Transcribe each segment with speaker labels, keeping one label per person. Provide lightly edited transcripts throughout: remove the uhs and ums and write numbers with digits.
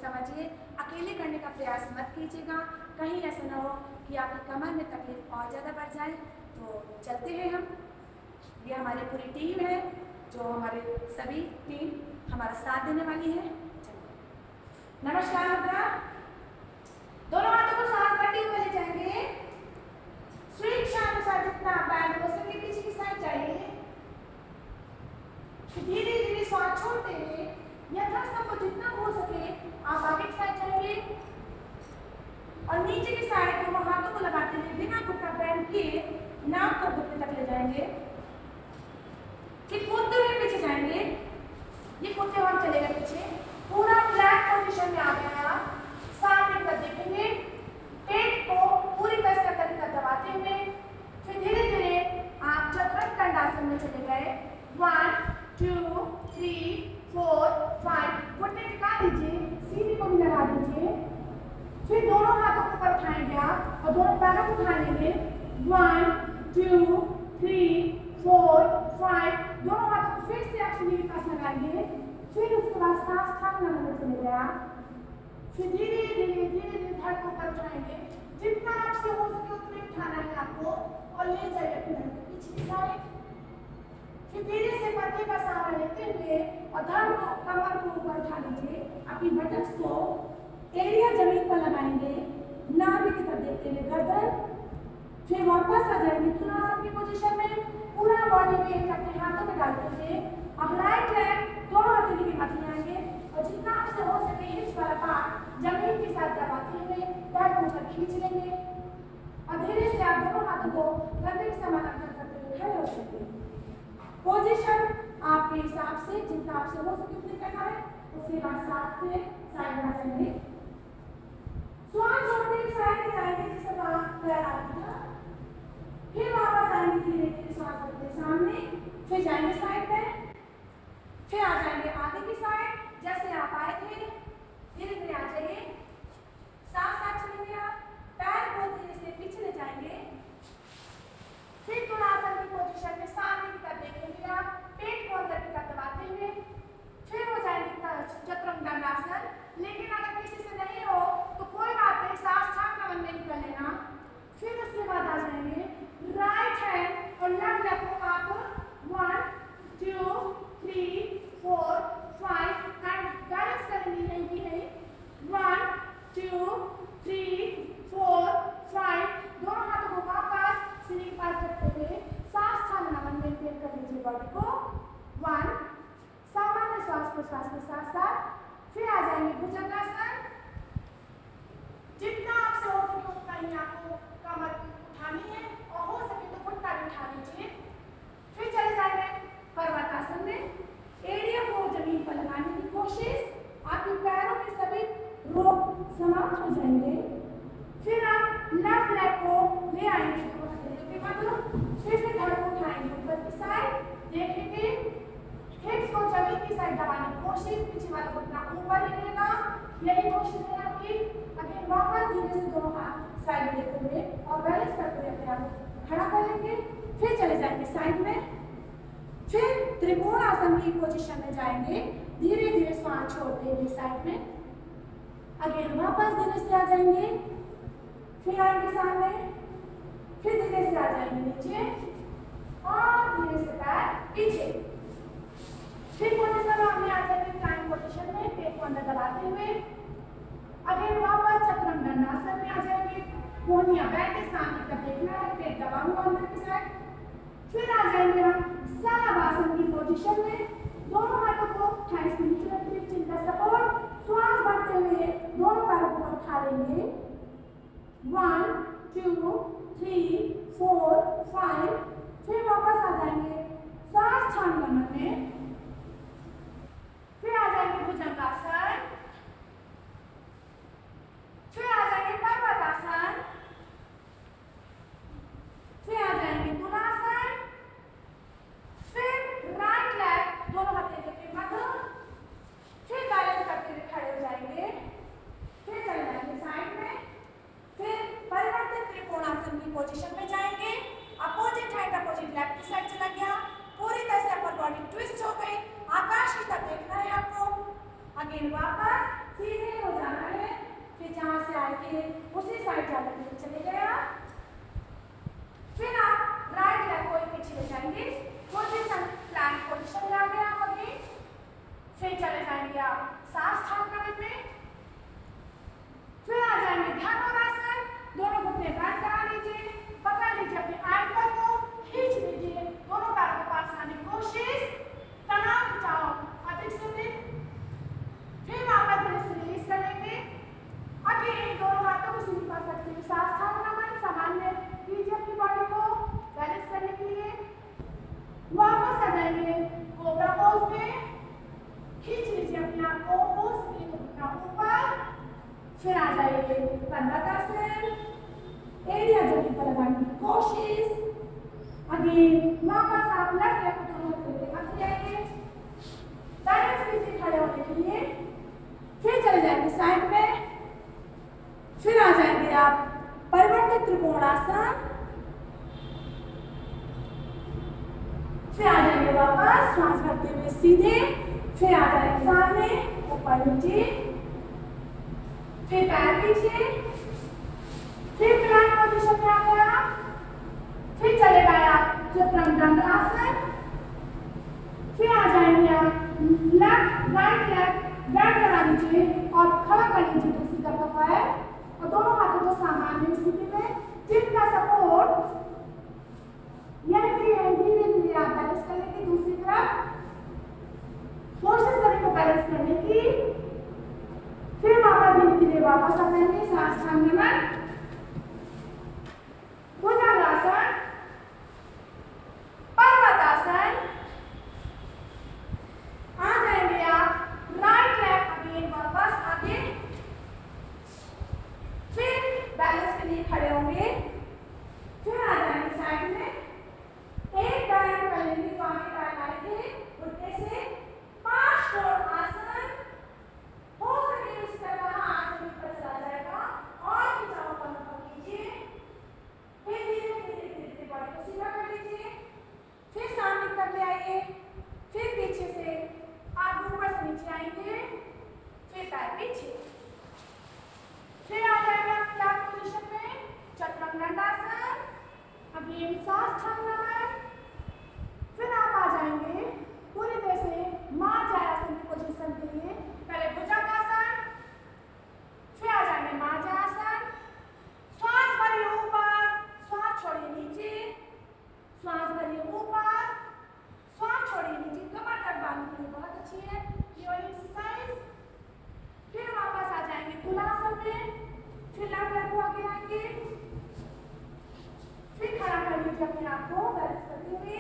Speaker 1: समझिए, अकेले करने का प्रयास मत कीजिएगा, कहीं ऐसा ना हो कि आपकी कमर में तकलीफ और ज़्यादा बढ़ जाए। तो चलते हैं हम, ये हमारी पूरी टीम है, जो हमारे सभी टीम हमारा साथ देने वाली है। नमस्कार मुद्रा, दोनों हाथों को साथ करते हुए ले जाएंगे। स्वेच्छानुसार जितना पैर हो सके पीछे की साइड जाइए, धीरे धीरे श्वास छोड़ते हुए यथासंभव जितना हो सके आप आगे की साइड जाएंगे और नीचे की साइड दोनों हाथों को लगाते हुए बिना घुटना बैंड किए नाक को घुटने तक ले जाएंगे। फिर कूदते हुए पीछे जाएंगे, ये कूदते हुए चलेगा पीछे, पूरा फ्लैट पोजीशन में आ गया। सामने तक देखेंगे, पेट को पूरी तरह से तक दबाते हुए फिर धीरे धीरे आप चतुरंग दंडासन में चले गए। 1 2 3 4 5, घुटने टिका दीजिए, सीढ़ी को भी लगा दीजिए। फिर दोनों हाथों को ऊपर उठाएंगे आप और दोनों पैरों को उठा लेंगे। 1 2 3 4 5, दोनों हाथों को फिर से आप सीढ़ी के पास लगाएंगे। फिर उसके बाद साष्टांग में चले गया। फिर धीरे धीरे धड़ को ऊपर उठाएंगे, जितना आपसे हो सके उतने उठाना है आपको और ले जाइए अपने पीछे की साइड। फिर धीरे से पत्ते का सहारा लेते हुए और धड़ को कमर को ऊपर उठा लीजिए। अपनी बटक्स को एरिया जमीन पर लगाएंगे, नाभि की तरफ देखते हुए गर्दन। फिर वापस आ जाएंगे तुलासन की पोजीशन में, पूरा बॉडी वेट अपने हाथों में डालते हुए अब राइट लेग दोनों हथेली के मध्य आएंगे और जितना आपसे हो सके हिप्स वाला पार्ट जमीन के साथ दबाते हुए पैर को ऊपर खींच लेंगे और धीरे से आप दोनों हाथों को कंधे के समानांतर करते हुए खड़े हो सकते हैं। पोजीशन आपके हिसाब से जितना आपसे हो सके उतने करना है। उसके बाद साथ से साइड में जाएंगे, श्वास छोड़ते हुए साइड में जाएंगे, जिससे पैर आगे, फिर वापस आएंगे धीरे धीरे श्वास लेते सामने, फिर जाएंगे साइड में, फिर आ जाएंगे आगे की साइड जैसे आप आए थे, धीरे धीरे आ जाइए, साथ साथ चलेंगे आप, पैर को धीरे से पीछे ले जाएंगे। फिर तुलासन की पोजीशन में सामने की तरफ देखेंगे आप, पेट को अंदर की तरफ दबाते हुए फिर हो जाएंगे चतुरंग दंडासन। लेकिन अगर किसी से नहीं हो तो कोई बात नहीं, साष्टांग नमन में कर लेना। फिर उसके बाद आ जाएंगे राइट हैंड और लेफ्ट लेग को आप 1 2 3 4 5 एंड बैलेंस करेंगे नहीं कि नहीं। 1 2 3 4 5, दोनों हाथों को वापस सीढ़ी के पास रखते हुए साष्टांग नमन में पेश कर लीजिए बॉडी को। 1, सामान्य श्वास प्रश्वास के साथ साथ फिर आ जाएंगे भुजंगासन। जितना आपसे हो सके उतना ही आपको कमर उठानी है और हो सके तो घुटना भी उठा लीजिए। फिर चले जाएंगे पर्वतासन में, एरिया को जमीन पर लगाने की कोशिश, आपके पैरों में सभी रोग समाप्त हो जाएंगे। फिर आप लेफ्ट लेग को ले आएंगे के मतलब, फिर से धड़ को उठाएंगे ऊपर की साइड, देखेंगे हिप्स को जमीन की साइड दबाने की कोशिश, पीछे वाला घुटना ऊपर ही रहेगा, यही कोशिश है आपकी। अगेन वापस धीरे से दोनों हाथ साइड लेते हुए और बैलेंस करते हुए अपने आप को खड़ा कर लेंगे। फिर चले जाएंगे साइड में, फिर त्रिकोण आसन की पोजीशन में जाएंगे, धीरे धीरे श्वास छोड़ते हुए साइड में। अगेन वापस धीरे से आ जाएंगे, फिर आएंगे सामने, फिर धीरे से आ जाएंगे नीचे और धीरे से पैर पीछे। फिर पोजीशन में आ जाएंगे प्लैंक पोजीशन में, पेट को अंदर दबाते हुए। अगेन वापस चतुरंग दंडासन में आ जाएंगे, कोहनियां बैठ के सामने तक देखना है, पेट दबा हुआ अंदर की साइड। फिर आ जाएंगे हम शलभासन की पोजीशन में, दोनों हाथों को थाइस के नीचे रखते हुए चिन का सपोर्ट, श्वास भरते हुए दोनों पैरों को उठा लेंगे। 1 2 3 4 5, फिर वापस आ जाएंगे साष्टांग नमन में। फिर आ जाएंगे भुजंगासन, फिर आ जाएंगे पर्वतासन, फिर आ जाएंगे तुलासन, फिर राइट लेग दोनों हथेली के मध्य, फिर बैलेंस करते हुए खड़े हो जाएंगे। फिर चले जाएंगे साइड में, फिर परिवर्तित त्रिकोणासन की पोजीशन में जाएंगे, अपोजिट हैंड अपोजिट लेग की साइड चला गया। जाएंगे, उसी साइड जाने के लिए चले गए आप। फिर आप राइट लेग को पीछे ले जाएंगे, पोजीशन प्लैंक पोजीशन में आ गए आप अभी। फिर चले जाएंगे आप साष्टांग में। फिर आ जाएंगे धनुरासन, दोनों घुटने बैंड करा लीजिए, पकड़ लीजिए अपने एंकल को, खींच लीजिए, दोनों पैरों के पास आने की कोशिश, तनाव खिंचाओ अधिक से अधिक। फिर वापस धीरे से रिलीज करेंगे। अगेन दोनों हाथों को सीधे पास रखते हुए साष्टांग नमन सामान्य कीजिए अपनी बॉडी को बैलेंस करने के लिए। वापस आ जाएंगे कोबरा पोज में, खींच लीजिए अपने आप को, पोज के लिए घुटना ऊपर। फिर आ जाइए पर्वतासन, एरिया जमीन पर लगाने की कोशिश। अगेन वापस आप लेफ्ट लेग को दोनों हाथ लेके रख जाइए, बैलेंस कीजिए खड़े होने के लिए। फिर चले जाएंगे साइड में। फिर आ जाएंगे आप परिवर्तित त्रिकोणासन। फिर आ जाएंगे वापस श्वास भरते हुए सीधे। फिर आ जाएंगे सामने, ऊपर नीचे, फिर पैर पीछे, फिर प्लैंक पोजीशन में आ गए आप। फिर चले गए आप चतुरंग दंडासन। फिर आ जाएंगे आप लेफ्ट राइट लेग बेंड करा लीजिए और खड़ा कर लीजिए दूसरी तरफ पैर, और दोनों हाथों को सामान्य स्थिति में, जिनका सपोर्ट यानी कि धीरे धीरे आप बैलेंस कर लेंगे दूसरी तरफ, कोशिश करें को बैलेंस करने की। फिर वापस धीरे धीरे वापस आ जाएंगे साष्टांग नमन, भुजंगासन, पर्वतासन। आ जाएंगे आप राइट लेग अगेन वापस आगे। फिर बैलेंस के लिए खड़े होंगे। फिर आ जाएंगे साइड में, एक पैर कर लेंगे, बाएं पैर आएंगे घुटने से, 5 कोण आसन। हो सके इस तरह हाथ ऊपर चला जाएगा और खिंचाव को अनुभव कीजिए। फिर धीरे धीरे धीरे बॉडी को सीधा कर लीजिए। फिर सामने कर ले आइए। फिर पीछे से आप ऊपर से नीचे आएंगे, फिर पैर पीछे। फिर आ जाएंगे आप प्लैंक पोजीशन में, चतुरंग दंडासन, अगेन साष्टांग नमन। फिर आप आ जाएंगे पूरी तरह से मार्जासन की पोजीशन के लिए। पहले भुजंगासन, फिर आ जाएंगे मार्जासन। श्वास भरिए ऊपर, श्वास छोड़िए नीचे, श्वास भरिए ऊपर, श्वास छोड़िए नीचे। कमर तक बांधने के लिए बहुत अच्छी है ये वाली एक्सरसाइज। फिर वापस आ जाएंगे तुलासन में। फिर लेफ्ट लेग को आगे आएंगे, फिर खड़ा कर लीजिए अपने आप को बैलेंस करते हुए।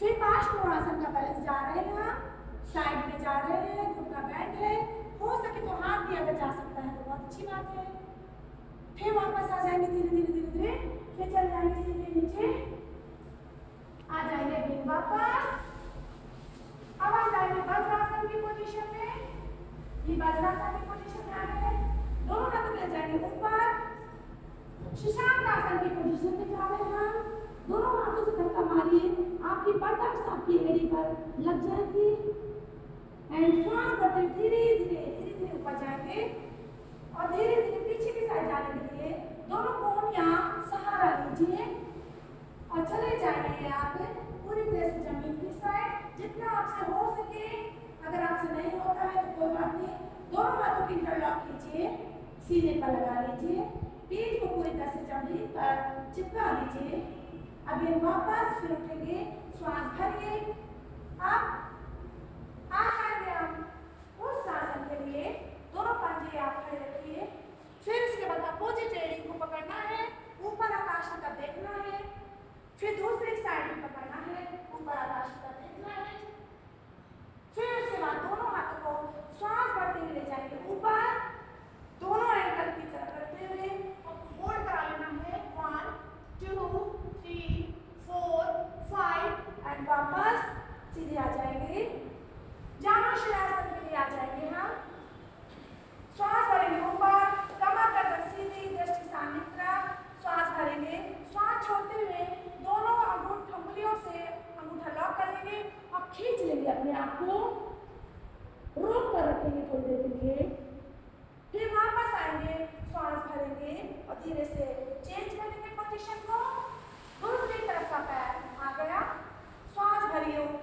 Speaker 1: फिर 5 कोणासन का बैलेंस जा रहे हैं, साइड में जा रहे हैं, घुटना बैंड है, हो सके तो हाथ भी अगर जा सकता है तो बहुत अच्छी बात है। फिर वापस आ जाएंगे धीरे धीरे धीरे धीरे, फिर चल जाएंगे सीधे नीचे, आ जाएंगे फिर वापस। अब आ जाएंगे वज्रासन की पोजीशन में। ये वज्रासन की पोजीशन में आ गए, दोनों हाथ ले जाएंगे ऊपर, शशांकासन की पोजीशन में जा रहे हैं। दोनों हाथों से धक्का मारिए, आपकी बटक्स आपकी एड़ी पर लग जाएंगी। एंड श्वास भरते धीरे धीरे ऊपर जाएंगे और धीरे धीरे पीछे की साइड जाने के लिए दोनों कोण यहाँ सहारा लीजिए और चले जाएंगे आप पूरी तरह से जमीन की साइड, जितना आपसे हो सके। अगर आपसे नहीं होता है तो कोई बात नहीं, दोनों हाथों की इंटरलॉक कीजिए, सीने पर लगा लीजिए, पीठ को पूरी तरह से जमीन पर चिपका लीजिए। अभी वापस फिर उठेंगे, श्वास भरिए। आप आ जाएंगे हम उस आसन के लिए, दोनों पंजे आप खड़े रखिए। फिर उसके बाद अपोजिट एड़ी को पकड़ना है, ऊपर आकाश की तरफ देखना है। फिर दूसरी साइड में पकड़ना है, ऊपर आकाश की तरफ देखना है। फिर उसके बाद दोनों हाथों को श्वास भरते हुए ले जाएंगे ऊपर, दोनों एंकल की तरफ रखते हुए होल्ड करा लेना है। 1 2 3 4 5 एंड वापस सीधे आ जाएंगे। जानुशिरासन के लिए आ जाएंगे हम। श्वास भरेंगे ऊपर, कमर गर्दन सीधी, दृष्टि सामने की तरफ, श्वास भरेंगे। श्वास छोड़ते हुए दोनों अंगुलियों से अंगूठा लॉक कर लेंगे और खींच लेंगे अपने आप को, रोक कर रखेंगे थोड़ी देर के लिए। फिर वापस आएंगे, श्वास धीरे से